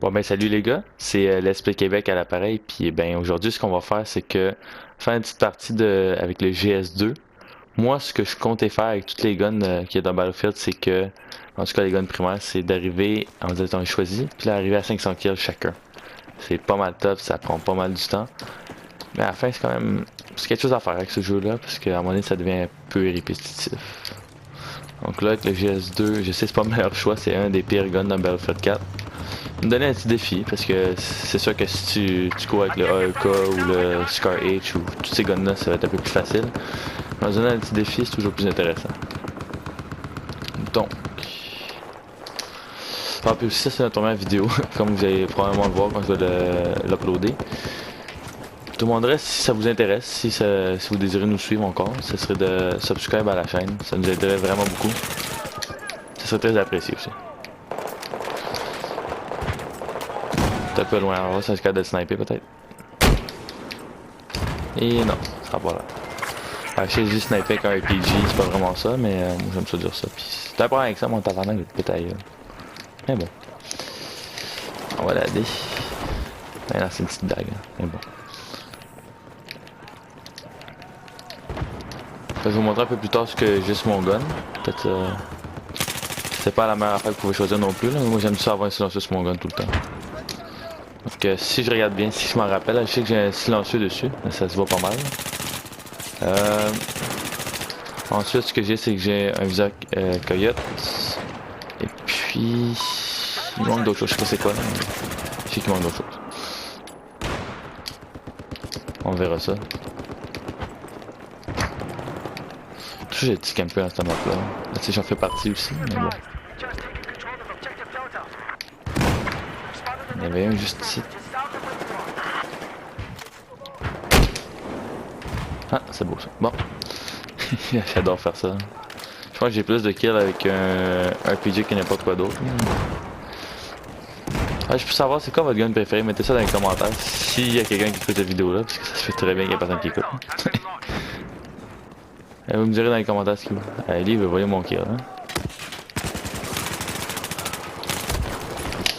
Bon ben salut les gars, c'est l'Esprit Québec à l'appareil, puis ben aujourd'hui ce qu'on va faire c'est que faire une petite partie avec le GS2. Moi ce que je comptais faire avec toutes les guns qu'il y a dans Battlefield c'est que, en tout cas les guns primaires, c'est d'arriver, en disant choisi, puis là arriver à 500 kills chacun. C'est pas mal top, ça prend pas mal du temps, mais à la fin c'est quelque chose à faire avec ce jeu là, parce qu'à un moment donné ça devient un peu répétitif. Donc là avec le GS2, je sais c'est pas le meilleur choix, c'est un des pires guns dans Battlefield 4. Me donner un petit défi parce que c'est sûr que si tu cours avec le AEK ou le Scar H ou tous ces guns là ça va être un peu plus facile. Mais me donner un petit défi c'est toujours plus intéressant. Donc. Ah puis aussi ça c'est notre première vidéo, comme vous allez probablement le voir quand je vais l'uploader. Je te demanderais si ça vous intéresse, si vous désirez nous suivre encore, ce serait de subscribe à la chaîne, ça nous aiderait vraiment beaucoup. Ça serait très apprécié aussi. T'es un peu loin, on va ça risque de sniper peut-être. Et non, ça va pas là. Je sais juste sniper avec un RPG, c'est pas vraiment ça, mais moi j'aime ça dire ça. Puis c'est un problème avec ça, mon tabarnak de pétaille. Mais bon. On va l'aider. Mais là c'est une petite dague, hein. Mais bon. Je vais vous montrer un peu plus tard ce que j'ai sur mon gun. Peut-être c'est pas la meilleure affaire que vous pouvez choisir non plus, là, mais moi j'aime ça avoir un silencieux sur mon gun tout le temps. Donc si je regarde bien, si je m'en rappelle, là, je sais que j'ai un silencieux dessus, mais ça se voit pas mal. Ensuite, ce que j'ai, c'est que j'ai un viseur coyote. Et puis... il manque d'autres choses, je sais pas c'est quoi. Je sais qu'il manque d'autres choses. On verra ça. Toujours j'ai petit camper dans cette map là. Tu sais, j'en fais partie aussi, mais bon. Il y avait un juste ici. Ah, c'est beau ça. Bon. J'adore faire ça. Je crois que j'ai plus de kills avec un RPG que n'importe quoi d'autre. Ah, je peux savoir c'est quoi votre gun préféré, mettez ça dans les commentaires s'il y a quelqu'un qui écoute cette vidéo là, parce que ça se fait très bien qu'il y a personne qui écoute. Vous me direz dans les commentaires ce qu'il veut. Allez, il veut voyer mon kill. Hein?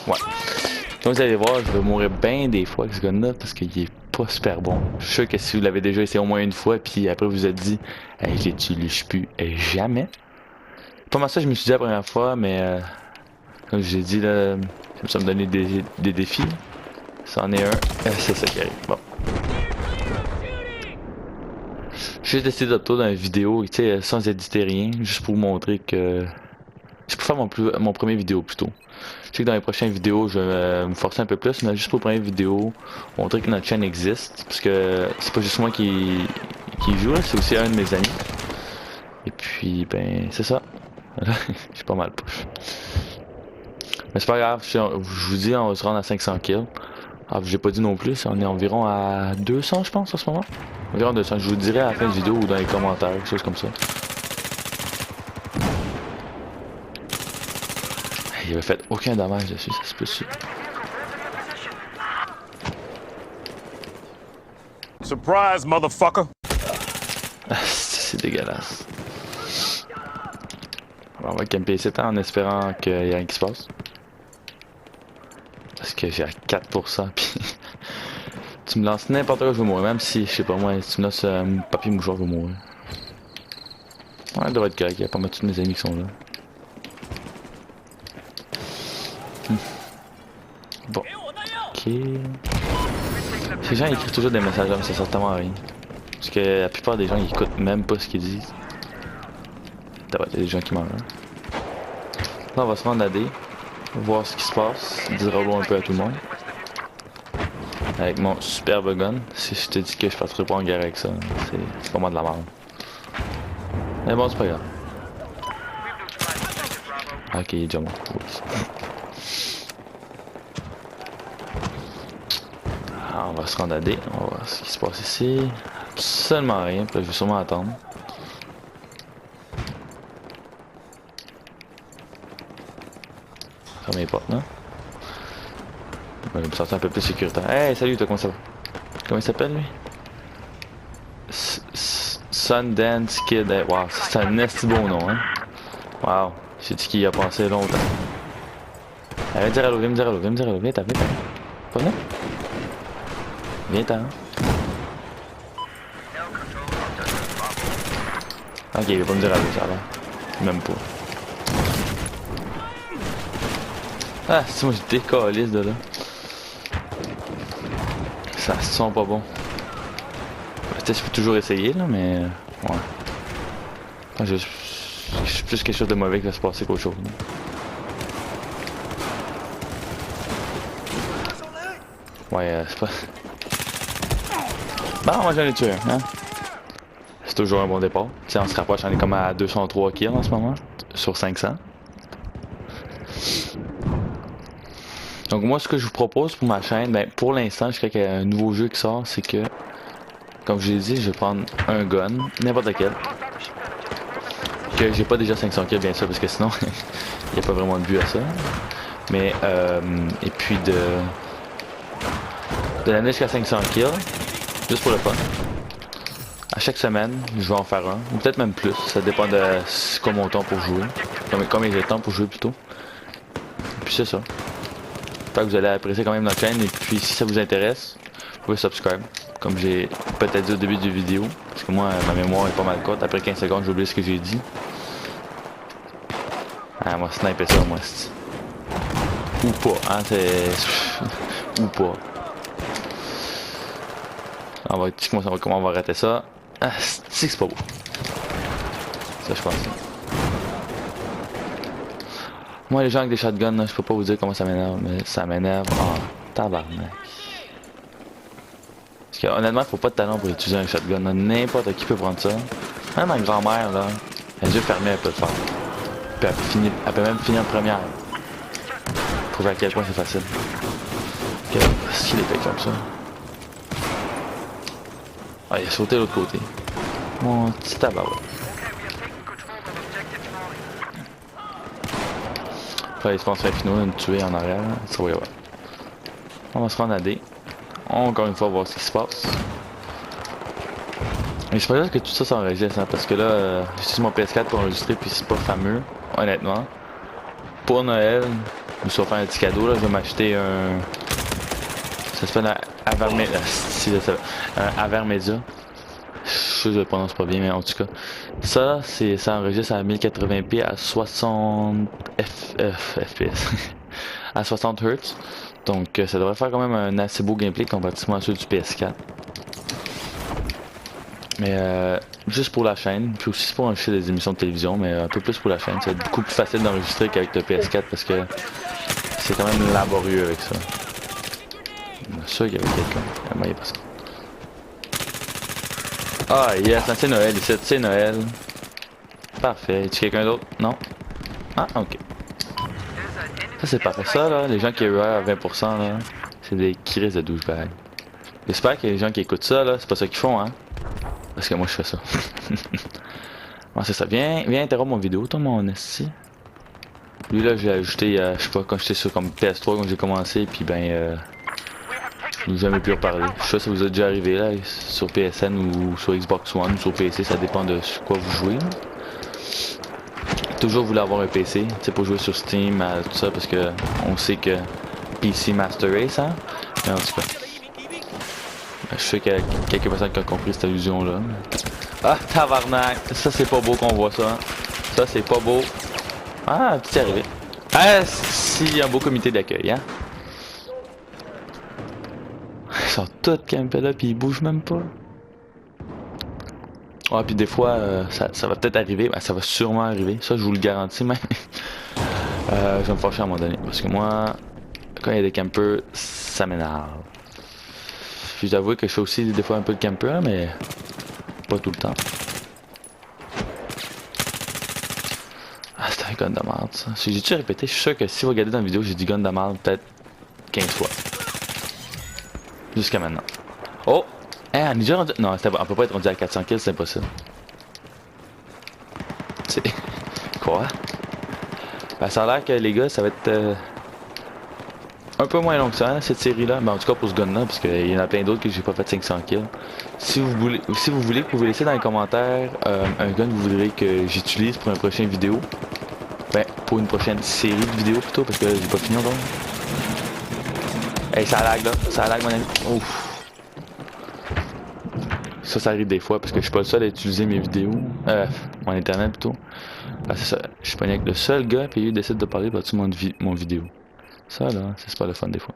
Ouais. Comme vous allez voir, je vais mourir bien des fois avec ce gun là parce qu'il est pas super bon. Je suis sûr que si vous l'avez déjà essayé au moins une fois, puis après vous vous êtes dit, hey, je l'utilise plus jamais. Pas mal ça, je me suis dit la première fois, mais comme je l'ai dit là, ça me donner des défis. C'en est un, c'est ça qui arrive. Bon. J'ai décidé d'opter dans une vidéo, tu sais, sans éditer rien, juste pour vous montrer que... C'est pour faire mon premier vidéo plutôt. Je sais que dans les prochaines vidéos, je vais me forcer un peu plus, mais juste pour la première vidéo, montrer que notre chaîne existe. Parce que c'est pas juste moi qui joue, c'est aussi un de mes amis. Et puis, ben, c'est ça. J'ai pas mal push. Mais c'est pas grave, je vous dis, on va se rendre à 500 kills. Ah, j'ai pas dit non plus, on est environ à 200 je pense en ce moment. Environ 200, je vous dirai à la fin de la vidéo ou dans les commentaires, quelque chose comme ça. Il avait fait aucun dommage dessus, ça se peut dessus. Surprise, motherfucker! C'est dégueulasse. Alors, on va camper ici en espérant qu'il y ait rien qui se passe. Parce que j'ai à 4%, puis tu me lances n'importe quoi, je vais mourir. Même si, je sais pas moi, si tu me lances un papier mouchoir, je vais mourir. Ouais, ça devrait être correct, il y a pas mal de mes amis qui sont là. Bon. Ok. Ces gens écrivent toujours des messages, mais ça sert tellement à rien. Parce que la plupart des gens ils écoutent même pas ce qu'ils disent. Il y a des gens qui meurent. Hein. Là on va se rendre à D. Voir ce qui se passe. Dire au un peu à tout le monde. Avec mon superbe gun. Si je te dis que je passerai pas en guerre avec ça, c'est pas moi de la merde. Mais bon c'est pas grave. Ok, il est déjà mort. On va se rendre à D, on va voir ce qui se passe ici. Absolument rien, puis je vais sûrement attendre. Ferme les portes là. Je vais me sentir un peu plus sécuritaire. Hey, salut toi, comment ça va? Comment il s'appelle lui? Sundance Kid. Hey, wow, c'est un esti beau nom, hein? Wow, j'ai dit qu'il y a pensé longtemps. Viens me dire allô, viens me dire allô, viens me dire allô, viens t'en, viens t'en. Pas là? Viens t'en. Ok, il va pas me dire allô, ça va. Même pas. Ah, si moi j'ai décalisse de là. Ça sent pas bon. Peut-être je peux toujours essayer là, mais ouais. Je suis plus quelque chose de mauvais qui va se passer qu'autre chose. Ouais, c'est pas... Bon, moi j'en ai tué un, hein. C'est toujours un bon départ. Tu sais, on se rapproche, on est comme à 203 kills en ce moment, sur 500. Donc moi, ce que je vous propose pour ma chaîne, ben pour l'instant, jusqu'à qu'il y ait un nouveau jeu qui sort, c'est que, comme je l'ai dit, je vais prendre un gun, n'importe lequel. Que j'ai pas déjà 500 kills, bien sûr, parce que sinon, il n'y a pas vraiment de but à ça. Mais, et puis de l'amener jusqu'à 500 kills, juste pour le fun. À chaque semaine, je vais en faire un, ou peut-être même plus, ça dépend de quoi mon temps pour jouer. Combien j'ai de temps pour jouer plutôt. Et puis c'est ça. J'espère que vous allez apprécier quand même notre chaîne, et puis si ça vous intéresse, vous pouvez subscribe. Comme j'ai peut-être dit au début de vidéo, parce que moi, ma mémoire est pas mal courte, après 15 secondes, j'ai oublié ce que j'ai dit. Ah, moi, sniper ça, moi, c'est... Ou pas, hein, c'est... Ou pas. On va expliquer comment on va rater ça. Ah, c'est pas beau. Ça, je pense. Moi, les gens avec des shotguns, là, je peux pas vous dire comment ça m'énerve, mais ça m'énerve. Oh, tabarnak. Parce que honnêtement, faut pas de talent pour utiliser un shotgun. N'importe qui peut prendre ça. Même ma grand-mère, là, les yeux fermés, elle peut le faire. Puis elle peut même finir première. Prouver à quel point c'est facile. S'il est fait comme ça. Ah, il a sauté de l'autre côté. Mon petit tabarouette. Après, je pense que finaux, une tuer en arrière. Ça va y avoir. On va se rendre à D. Encore une fois, voir ce qui se passe. Mais je pense que tout ça s'enregistre, hein, parce que là, j'utilise mon PS4 pour enregistrer, puis c'est pas fameux, honnêtement. Pour Noël, je me suis offert un petit cadeau, là, je vais m'acheter un... Ça s'appelle un Avermedia. Un Avermedia. Je sais que je le prononce pas bien, mais en tout cas. Ça enregistre à 1080p à 60 FPS. À 60 Hz. Donc ça devrait faire quand même un assez beau gameplay comparativement à ceux du PS4. Mais juste pour la chaîne, puis aussi pour enregistrer des émissions de télévision, mais un peu plus pour la chaîne. Ça va être beaucoup plus facile d'enregistrer qu'avec le PS4 parce que c'est quand même laborieux avec ça. Je suis sûr qu'il y avait quelqu'un. Moi, il n'y a pas ça. Ah yes, c'est Noël ici, c'est Noël. Parfait. Tu quelqu'un d'autre? Non? Ah, ok. Ça c'est parfait. Ça là, les gens qui RR à 20% là, c'est des crises de douchebags. J'espère que les gens qui écoutent ça là, c'est pas ça qu'ils font, hein? Parce que moi je fais ça. Bon, c'est ça. Viens interrompre mon vidéo, toi mon esti. Lui là, j'ai ajouté, je sais pas, quand j'étais sur comme PS3 quand j'ai commencé, puis ben je n'ai jamais pu reparler. Je sais pas si ça vous a déjà arrivé là, sur PSN ou sur Xbox One ou sur PC, ça dépend de sur quoi vous jouez. Là. Toujours voulu avoir un PC, tu sais, pour jouer sur Steam, tout ça, parce que on sait que PC Master Race, hein. Mais en tout cas, je sais qu'il y a quelques personnes qui ont compris cette allusion là. Ah, tabarnak! Ça c'est pas beau qu'on voit ça. Hein. Ça c'est pas beau. Ah, petit arrivé. Ah, si, il y a un beau comité d'accueil, hein. Ils sont tous campés là, puis ils bougent même pas. Ah, puis des fois, ça va peut-être arriver, ben, ça va sûrement arriver, ça je vous le garantis même. Je vais me fâcher à un moment donné, parce que moi, quand il y a des campers, ça m'énerve. Puis j'avoue que je fais aussi des fois un peu de camper, mais pas tout le temps. Ah, c'est un gun de merde ça. Si j'ai-tu répété, je suis sûr que si vous regardez dans la vidéo, j'ai dit gun de merde peut-être 15 fois. Jusqu'à maintenant. Oh! Hein, on est déjà rendu... Non, on peut pas être rendu à 400 kills, c'est impossible. C'est... Quoi? Ben, ça a l'air que les gars, ça va être... un peu moins long que ça, cette série-là. Mais en tout cas pour ce gun-là, parce qu'il y en a plein d'autres que j'ai pas fait 500 kills. Si vous voulez, vous pouvez laisser dans les commentaires un gun que vous voudrez que j'utilise pour une prochaine vidéo. Ben, pour une prochaine série de vidéos plutôt, parce que j'ai pas fini encore. Hey, ça lag là, ça lag mon ami. Ouf. Ça arrive des fois parce que je suis pas le seul à utiliser mes vidéos. Mon internet plutôt. Ah, c'est ça. Je suis pas avec le seul gars, puis il décide de parler par-dessus mon vidéo. Ça là, c'est pas le fun des fois.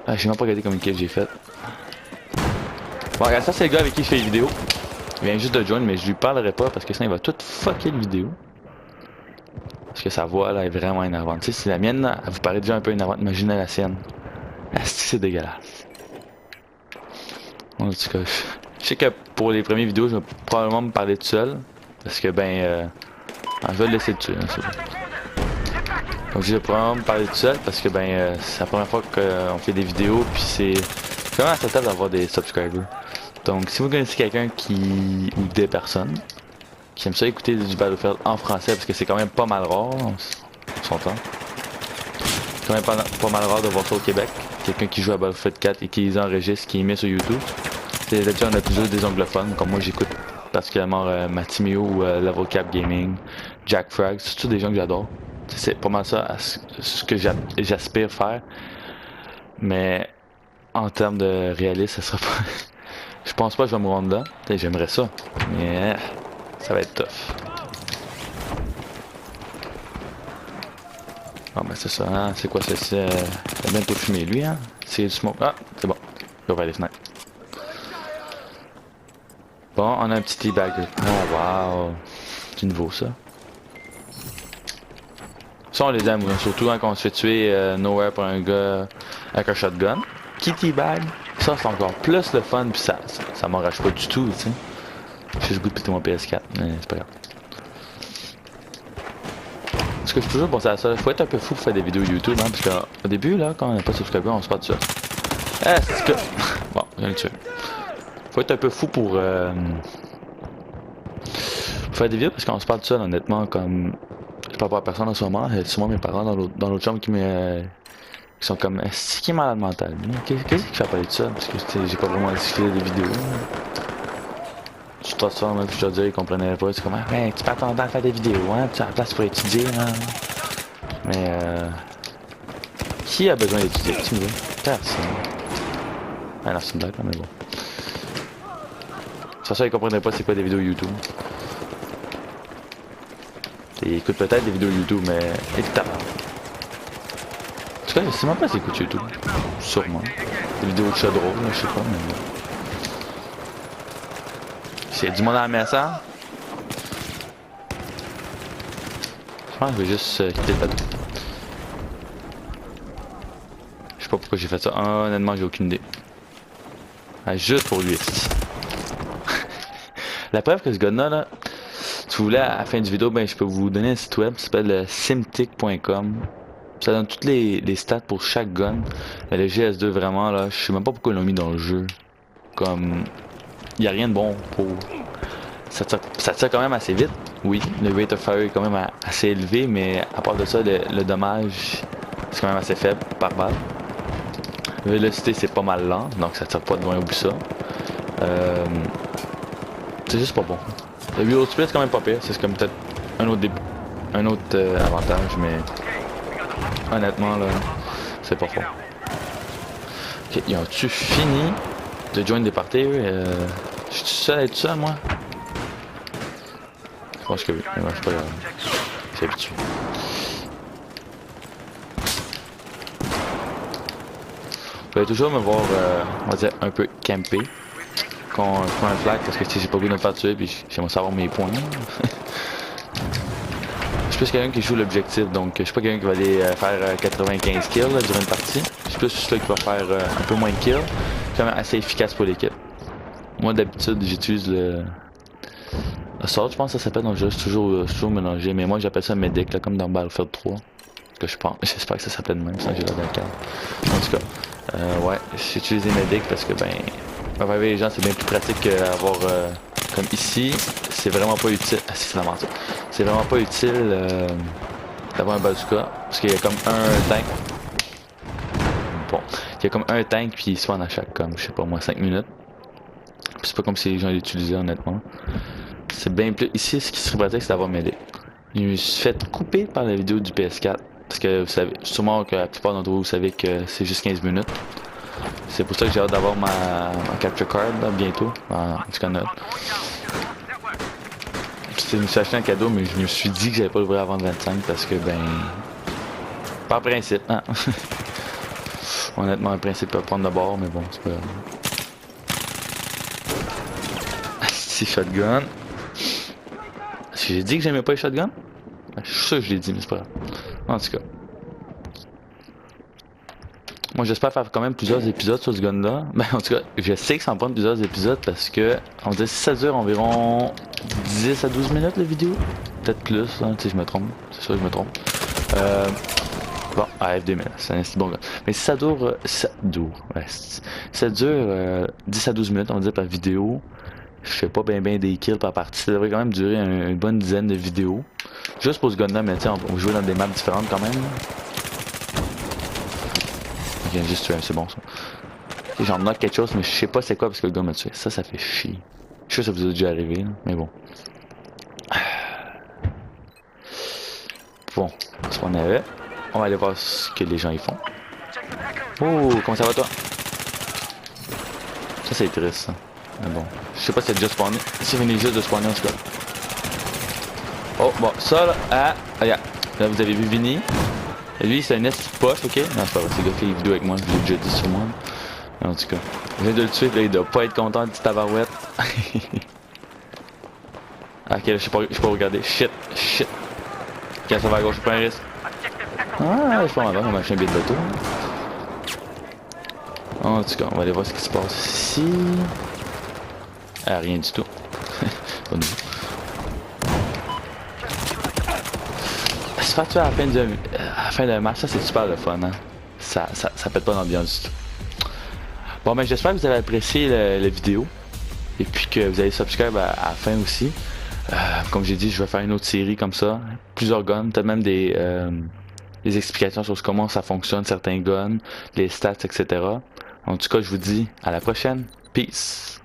Ah, j'ai même pas regardé comme j'ai fait. Bon, regarde, ça c'est le gars avec qui je fais les vidéos. Il vient juste de joindre, mais je lui parlerai pas parce que sinon il va tout fucker la vidéo. Parce que sa voix là est vraiment énervante. Tu sais, si la mienne là, elle vous paraît déjà un peu énervante, imaginez la sienne. Ah, c'est dégueulasse. En tout cas, je sais que pour les premières vidéos, je vais probablement me parler tout seul. Parce que je vais le laisser dessus. Hein, donc je vais probablement me parler tout seul parce que c'est la première fois qu'on fait des vidéos. Puis c'est vraiment acceptable d'avoir des subscribers. Donc si vous connaissez quelqu'un ou des personnes qui aiment ça écouter du Battlefield en français, parce que c'est quand même pas mal rare, on s'entend. C'est quand même pas mal rare de voir ça au Québec. Quelqu'un qui joue à Battlefield 4 et qui les enregistre, qui les met sur YouTube. D'habitude on a toujours des anglophones, comme moi j'écoute particulièrement Matimio ou Level Cap Gaming, Jack Frag, c'est tous des gens que j'adore. C'est pas mal ça ce que j'aspire faire. Mais en termes de réalisme, ça sera pas. Je pense pas que je vais me rendre là. J'aimerais ça. Mais ça va être tough. Ah ben c'est ça, hein? C'est quoi ça? C'est bientôt fumé lui, hein? C'est du smoke. Ah, c'est bon. Je vais ouvrir les fenêtres. Bon, on a un petit teabag. Oh wow. C'est nouveau ça. Ça on les aime, surtout quand on se fait tuer nowhere par un gars avec un shotgun. Qui teabag? Ça c'est encore plus le fun, puis ça m'enrage pas du tout, tu sais. J'ai juste goût de péter mon PS4, mais c'est pas grave. Parce que je suis toujours pensé à ça, faut être un peu fou pour faire des vidéos YouTube, hein, parce qu'au début là, quand on n'a pas de subscriber, on se bat dessus. Eh, c'est que... Bon, je viens le tuer. Faut être un peu fou pour faire des vidéos parce qu'on se parle de ça honnêtement, comme je parle pas à personne en ce moment, c'est souvent mes parents dans l'autre chambre qui sont comme c'est qui est malade mental. Qu'est-ce qui fait parler de ça? Parce que j'ai pas vraiment discuté des vidéos. Je te ça, même je te dis, ils comprenaient pas. C'est comme ben, tu passes ton temps à faire des vidéos, hein, tu as la place pour étudier, hein. Mais qui a besoin d'étudier? Tu me dis? Personne. Ah non, c'est une blague, mais bon. De toute façon, ils comprenaient pas c'est quoi des vidéos YouTube. Ils écoutent peut-être des vidéos YouTube, mais évidemment. En tout cas, je sais même pas s'ils écoutent YouTube. Sûrement. Des vidéos de chat drôle, je sais pas, mais... S'il y a du monde à la maison, je pense que je vais juste quitter le bateau. Je sais pas pourquoi j'ai fait ça. Honnêtement, j'ai aucune idée. Ah, juste pour lui. La preuve que ce gars-là, là, si vous voulez, à la fin du vidéo, je peux vous donner un site web qui s'appelle simtic.com. Ça donne toutes les stats pour chaque gun. Mais le GS2, vraiment, là, je sais même pas pourquoi ils l'ont mis dans le jeu. Comme... Il n'y a rien de bon pour... Ça tire quand même assez vite. Oui, le rate of fire est quand même assez élevé, mais à part de ça, le dommage, c'est quand même assez faible par balle. La vélocité, c'est pas mal lent, donc ça tire pas de loin au bout ça. C'est juste pas bon. Le reload speed, c'est quand même pas pire. C'est comme peut-être un autre avantage, mais honnêtement, là, c'est pas fort. Ok, ils ont-tu fini de joindre des parties? Je suis seul à être seul, moi? Je pense que oui, mais moi, je suis pas grave. C'est habitué. Vous pouvez toujours me voir, on va dire, un peu camper quand je prends un flag parce que si j'ai pas voulu de me faire tuer puis j'aimerais savoir mes points. Je suis plus quelqu'un qui joue l'objectif, donc je suis pas quelqu'un qui va aller faire 95 kills là, durant une partie. Je suis plus celui qui va faire un peu moins de kills, quand même assez efficace pour l'équipe. Moi d'habitude j'utilise le Assault, je pense que ça s'appelle dans le jeu, c'est toujours mélangé, mais moi j'appelle ça Medic, là, comme dans Battlefield 3. Que je pense, j'espère que ça s'appelle de même, sans que j'ai l'air d'un cadre. En tout cas, ouais, j'ai utilisé Medic parce que avec les gens c'est bien plus pratique qu'avoir comme ici, c'est vraiment pas utile. Ah c'est la mention. C'est vraiment pas utile d'avoir un bazooka parce qu'il y a comme un tank. Bon, il y a comme un tank puis il spawn à chaque comme je sais pas moi 5 minutes. Puis c'est pas comme si les gens l'utilisaient honnêtement. C'est bien plus. Ici ce qui serait pratique c'est d'avoir Medic. Je me suis fait couper par la vidéo du PS4. Parce que vous savez, sûrement que la plupart d'entre vous savez que c'est juste 15 minutes. C'est pour ça que j'ai hâte d'avoir ma capture card là, bientôt. En tout cas, je me suis acheté un cadeau, mais je me suis dit que j'allais pas l'ouvrir avant le 25 parce que, ben. Par principe, hein. Honnêtement, un principe peut prendre de bord, mais bon, c'est pas grave. Si shotgun. Est-ce que j'ai dit que j'aimais pas les shotguns? Je suis sûr que je l'ai dit, mais c'est pas grave. En tout cas. Moi, j'espère faire quand même plusieurs épisodes sur ce gun-là. Ben, en tout cas, je sais que ça en prend plusieurs épisodes parce que, on dirait que ça dure environ 10 à 12 minutes la vidéo. Peut-être plus, hein, si je me trompe. C'est sûr que je me trompe. Bon, AF2000, c'est un bon gun. Mais si ça dure. Ouais, si ça dure 10 à 12 minutes, on va dire, par vidéo. Je fais pas bien des kills par partie. Ça devrait quand même durer une bonne dizaine de vidéos. Juste pour ce gun-là, mais tiens, on joue dans des maps différentes quand même. Ok, juste tué, c'est bon ça. J'en note quelque chose, mais je sais pas c'est quoi parce que le gars m'a tué. Ça fait chier. Je sais que ça vous est déjà arrivé, là, mais bon. Bon, ce qu'on avait. On va aller voir ce que les gens y font. Oh, comment ça va toi? Ça c'est triste ça. Mais bon, je sais pas si c'est déjà spawné. Si venez juste de spawner en tout cas. Oh, bon, ça là, ah, regarde. Là vous avez vu Vinny. Et lui c'est un esti poche, ok? Non, c'est pas vrai, c'est le gars qui fait des vidéos avec moi, je l'ai déjà dit sur moi. En tout cas, je viens de le tuer, là, il doit pas être content du petit tabarouette. Ok, là, je peux pas regarder. Shit. Ok, ça va à gauche, je prends un risque. Ah, je prends ma on m'a acheté un billet de bateau. En tout cas, on va aller voir ce qui se passe ici. Ah, rien du tout. Bonne vue. Se faire tuer à la fin d'un match, ça c'est super le fun, hein. Ça pète pas l'ambiance du tout. Bon, ben j'espère que vous avez apprécié la vidéo. Et puis que vous allez subscribe à la fin aussi. Comme j'ai dit, je vais faire une autre série comme ça. Plusieurs guns, peut-être même des explications sur comment ça fonctionne, certains guns, les stats, etc. En tout cas, je vous dis à la prochaine. Peace!